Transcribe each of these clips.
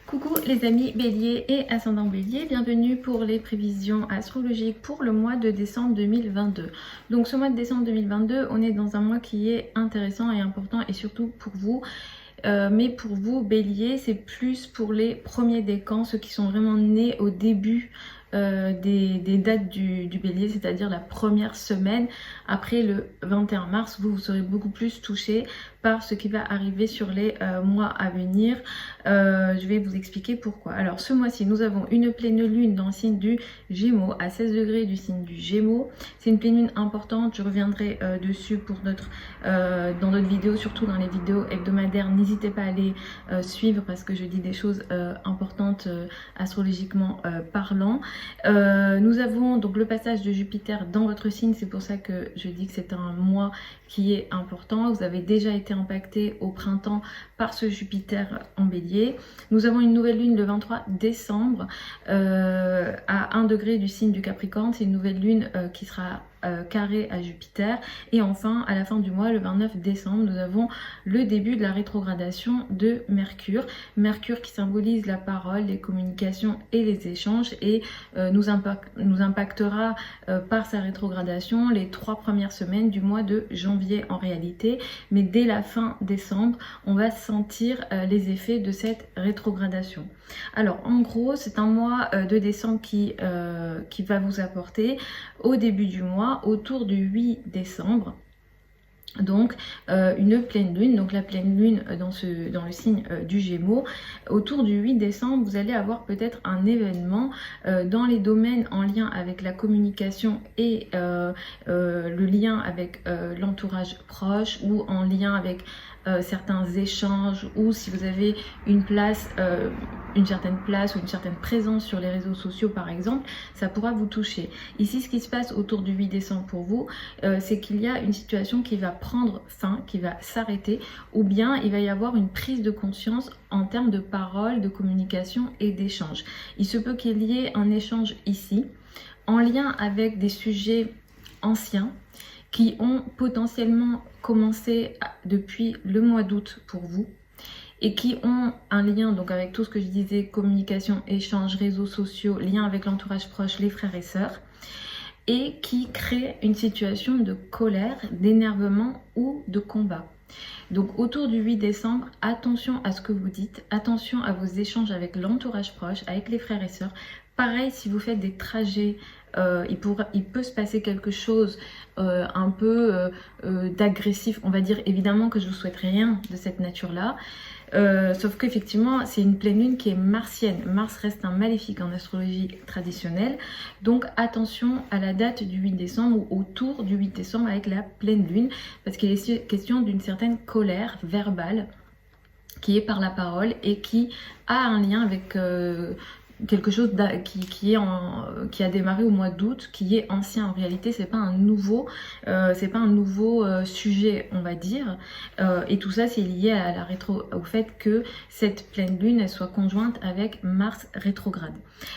Coucou les amis bélier et ascendant bélier, bienvenue pour les prévisions astrologiques pour le mois de décembre 2022. Donc ce mois de décembre 2022, on est dans un mois qui est intéressant et important et surtout pour vous. Mais pour vous bélier, c'est plus pour les premiers décans, ceux qui sont vraiment nés au début des dates du bélier, c'est-à-dire la première semaine après le 21 mars, vous serez beaucoup plus touché par ce qui va arriver sur les mois à venir. Je vais vous expliquer pourquoi. Alors ce mois-ci, nous avons une pleine lune dans le signe du Gémeaux, à 16 degrés du signe du Gémeaux. C'est une pleine lune importante, je reviendrai dessus pour dans d'autres vidéos, surtout dans les vidéos hebdomadaires. N'hésitez pas à les suivre parce que je dis des choses importantes astrologiquement parlant. Nous avons donc le passage de Jupiter dans votre signe, c'est pour ça que je dis que c'est un mois qui est important. Vous avez déjà été impacté au printemps par ce Jupiter en bélier. Nous avons une nouvelle lune le 23 décembre à 1 degré du signe du Capricorne. C'est une nouvelle lune qui sera carré à Jupiter. Et enfin, à la fin du mois, le 29 décembre, nous avons le début de la rétrogradation de Mercure. Mercure qui symbolise la parole, les communications et les échanges et nous impactera par sa rétrogradation les 3 premières semaines du mois de janvier en réalité. Mais dès la fin décembre, on va sentir les effets de cette rétrogradation. Alors en gros, c'est un mois de décembre qui va vous apporter au début du mois, autour du 8 décembre, donc une pleine lune, donc la pleine lune dans le signe du Gémeaux. Autour du 8 décembre, vous allez avoir peut-être un événement dans les domaines en lien avec la communication et le lien avec l'entourage proche, ou en lien avec certains échanges, ou si vous avez une certaine place ou une certaine présence sur les réseaux sociaux par exemple, ça pourra vous toucher. Ici, ce qui se passe autour du 8 décembre pour vous, c'est qu'il y a une situation qui va prendre fin, qui va s'arrêter, ou bien il va y avoir une prise de conscience en termes de parole, de communication et d'échange. Il se peut qu'il y ait un échange ici, en lien avec des sujets anciens, qui ont potentiellement commencé depuis le mois d'août pour vous et qui ont un lien donc avec tout ce que je disais, communication, échange, réseaux sociaux, lien avec l'entourage proche, les frères et sœurs, et qui créent une situation de colère, d'énervement ou de combat. Donc autour du 8 décembre, attention à ce que vous dites, attention à vos échanges avec l'entourage proche, avec les frères et sœurs. Pareil, si vous faites des trajets, il peut se passer quelque chose un peu d'agressif, on va dire. Évidemment que je ne vous souhaite rien de cette nature-là, sauf qu'effectivement, c'est une pleine lune qui est martienne. Mars reste un maléfique en astrologie traditionnelle, donc attention à la date du 8 décembre ou autour du 8 décembre avec la pleine lune, parce qu'il est question d'une certaine colère verbale qui est par la parole et qui a un lien avec quelque chose qui a démarré au mois d'août, qui est ancien en réalité. C'est pas un nouveau sujet, on va dire, et tout ça c'est lié à au fait que cette pleine lune elle soit conjointe avec Mars rétrograde.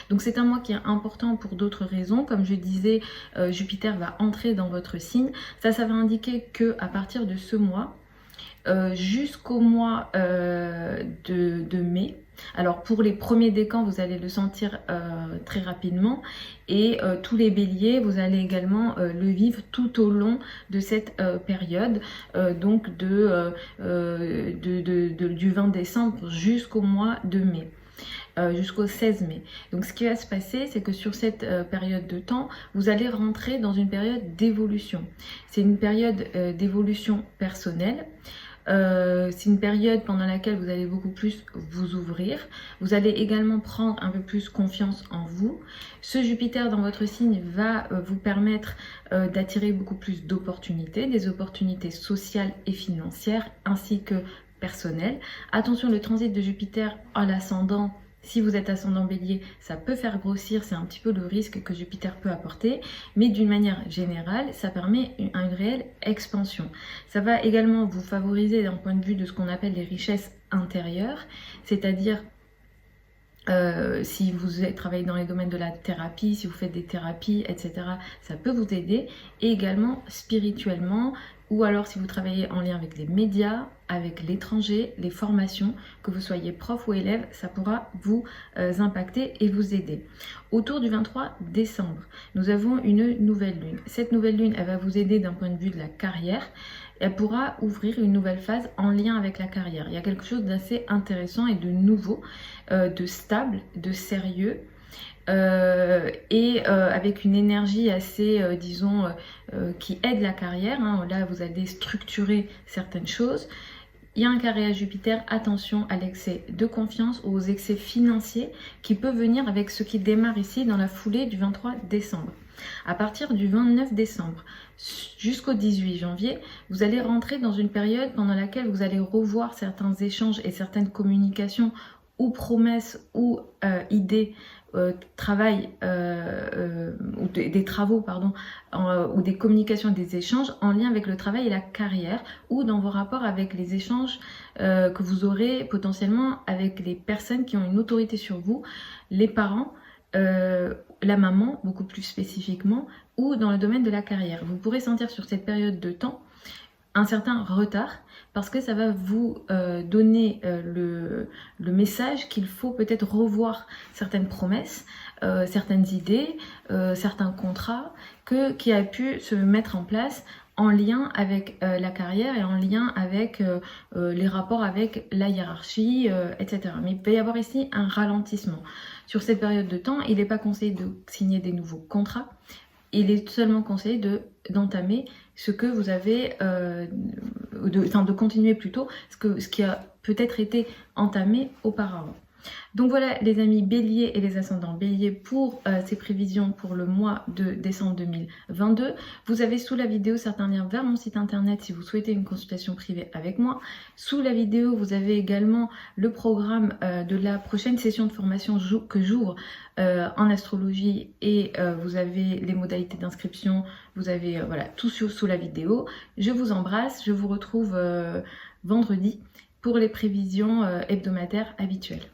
Donc c'est un mois qui est important pour d'autres raisons. Comme je disais, Jupiter va entrer dans votre signe. Ça va indiquer que à partir de ce mois jusqu'au mois de mai. Alors pour les premiers décans, vous allez le sentir très rapidement, et tous les béliers, vous allez également le vivre tout au long de cette période, donc du 20 décembre jusqu'au mois de mai. Jusqu'au 16 mai. Donc ce qui va se passer, c'est que sur cette période de temps, vous allez rentrer dans une période d'évolution. C'est une période d'évolution personnelle. C'est une période pendant laquelle vous allez beaucoup plus vous ouvrir. Vous allez également prendre un peu plus confiance en vous. Ce Jupiter dans votre signe va vous permettre d'attirer beaucoup plus d'opportunités, des opportunités sociales et financières ainsi que personnelles. Attention, le transit de Jupiter à l'ascendant, si vous êtes ascendant bélier, ça peut faire grossir, c'est un petit peu le risque que Jupiter peut apporter, mais d'une manière générale, ça permet une réelle expansion. Ça va également vous favoriser d'un point de vue de ce qu'on appelle les richesses intérieures, c'est-à-dire Si vous travaillez dans les domaines de la thérapie, si vous faites des thérapies, etc., ça peut vous aider. Et également spirituellement, ou alors si vous travaillez en lien avec les médias, avec l'étranger, les formations, que vous soyez prof ou élève, ça pourra vous impacter et vous aider. Autour du 23 décembre, nous avons une nouvelle lune. Cette nouvelle lune, elle va vous aider d'un point de vue de la carrière. Elle pourra ouvrir une nouvelle phase en lien avec la carrière. Il y a quelque chose d'assez intéressant et de nouveau, de stable, de sérieux, avec une énergie assez, disons, qui aide la carrière. Hein. Là, vous allez structurer certaines choses. Il y a un carré à Jupiter, attention à l'excès de confiance ou aux excès financiers qui peut venir avec ce qui démarre ici dans la foulée du 23 décembre. À partir du 29 décembre jusqu'au 18 janvier, vous allez rentrer dans une période pendant laquelle vous allez revoir certains échanges et certaines communications ou promesses ou idées, travail ou des travaux pardon, ou des communications, des échanges en lien avec le travail et la carrière, ou dans vos rapports avec les échanges que vous aurez potentiellement avec les personnes qui ont une autorité sur vous, les parents, la maman beaucoup plus spécifiquement, ou dans le domaine de la carrière. Vous pourrez sentir sur cette période de temps un certain retard parce que ça va vous donner le message qu'il faut peut-être revoir certaines promesses, certaines idées, certains contrats qui a pu se mettre en place en lien avec la carrière et en lien avec les rapports avec la hiérarchie, etc. Mais il peut y avoir ici un ralentissement. Sur cette période de temps, il n'est pas conseillé de signer des nouveaux contrats. Il est seulement conseillé d'entamer ce que vous avez, de continuer plutôt ce qui a peut-être été entamé auparavant. Donc voilà les amis béliers et les ascendants béliers pour ces prévisions pour le mois de décembre 2022. Vous avez sous la vidéo certains liens vers mon site internet si vous souhaitez une consultation privée avec moi. Sous la vidéo vous avez également le programme de la prochaine session de formation que j'ouvre en astrologie et vous avez les modalités d'inscription, vous avez voilà, tout sous la vidéo. Je vous embrasse, je vous retrouve vendredi pour les prévisions hebdomadaires habituelles.